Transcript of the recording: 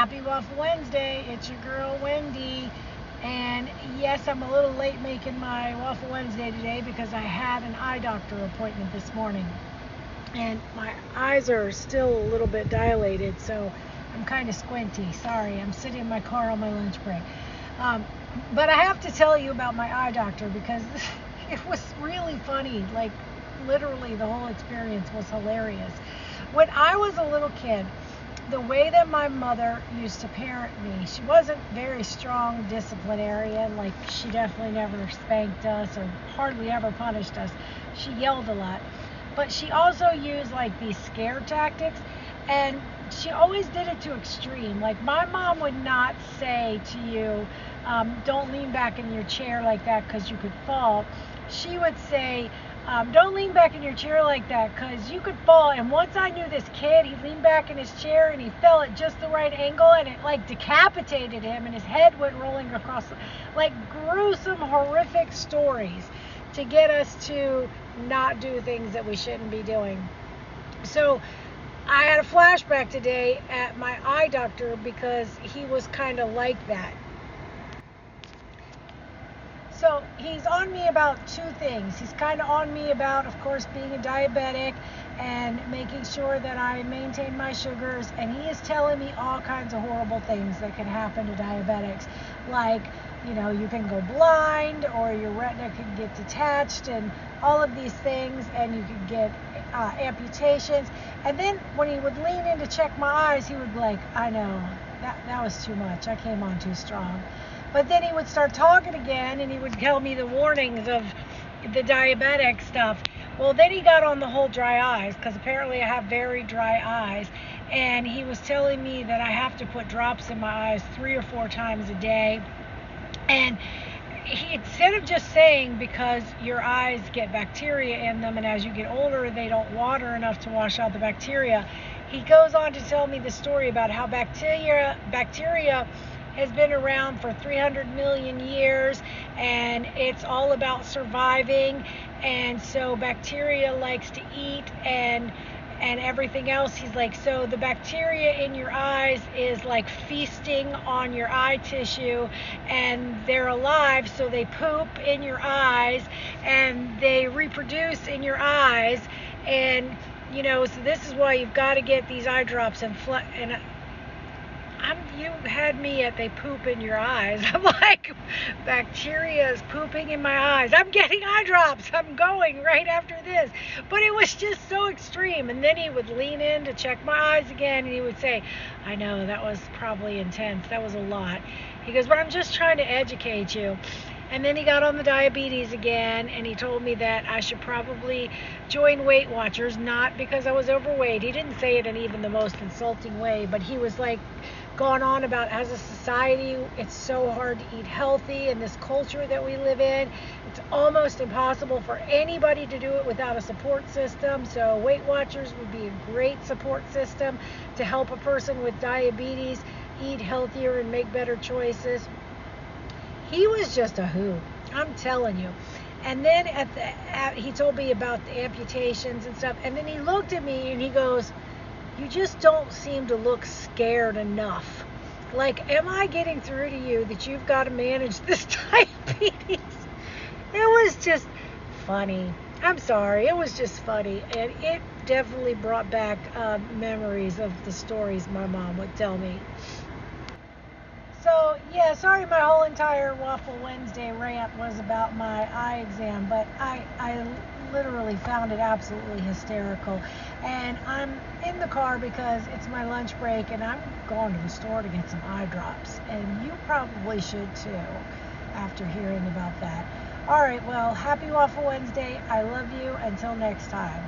Happy Waffle Wednesday. It's your girl Wendy. And yes, I'm a little late making my Waffle Wednesday today because I had an eye doctor appointment this morning. And my eyes are still a little bit dilated, so I'm kind of squinty. Sorry, I'm sitting in my car on my lunch break. But I have to tell you about my eye doctor because it was really funny. Like, literally, the whole experience was hilarious. When I was a little kid, the way that my mother used to parent me, she wasn't very strong disciplinarian. Like, she definitely never spanked us or hardly ever punished us. She yelled a lot. But she also used like these scare tactics, and she always did it to extreme. Like, my mom would not say to you, don't lean back in your chair like that because you could fall. She would say, don't lean back in your chair like that because you could fall. And once I knew this kid, he leaned back in his chair and he fell at just the right angle, and it like decapitated him and his head went rolling across. Like, gruesome, horrific stories to get us to not do things that we shouldn't be doing. So I had a flashback today at my eye doctor because he was kind of like that. So he's on me about two things. He's kind of on me about, of course, being a diabetic and making sure that I maintain my sugars. And he is telling me all kinds of horrible things that can happen to diabetics. Like, you can go blind, or your retina can get detached, and all of these things, and you can get amputations. And then when he would lean in to check my eyes, he would be like, I know, that was too much. I came on too strong. But then he would start talking again, and he would tell me the warnings of the diabetic stuff. Well, then he got on the whole dry eyes, because apparently I have very dry eyes. And he was telling me that I have to put drops in my eyes 3 or 4 times a day. And instead of just saying because your eyes get bacteria in them, and as you get older, they don't water enough to wash out the bacteria, he goes on to tell me the story about how bacteria has been around for 300 million years, and it's all about surviving. And so bacteria likes to eat and everything else. He's like, so the bacteria in your eyes is like feasting on your eye tissue, and they're alive, so they poop in your eyes and they reproduce in your eyes. And so this is why you've got to get these eye drops. And you had me at they poop in your eyes. I'm like, bacteria is pooping in my eyes. I'm getting eye drops. I'm going right after this. But it was just so extreme. And then he would lean in to check my eyes again, and he would say, I know, that was probably intense. That was a lot. He goes, but I'm just trying to educate you. And then he got on the diabetes again, and he told me that I should probably join Weight Watchers, not because I was overweight. He didn't say it in even the most insulting way, but he was like, gone on about, as a society, it's so hard to eat healthy in this culture that we live in. It's almost impossible for anybody to do it without a support system. So Weight Watchers would be a great support system to help a person with diabetes eat healthier and make better choices. He was just a hoot, I'm telling you. And then he told me about the amputations and stuff, and then he looked at me and he goes, you just don't seem to look scared enough. Like, am I getting through to you that you've got to manage this diabetes? It was just funny. I'm sorry. It was just funny. And it definitely brought back memories of the stories my mom would tell me. So, yeah, sorry my whole entire Waffle Wednesday rant was about my eye exam, but I literally found it absolutely hysterical. And I'm in the car because it's my lunch break, and I'm going to the store to get some eye drops. And you probably should too, after hearing about that. All right, well, happy Waffle Wednesday. I love you. Until next time.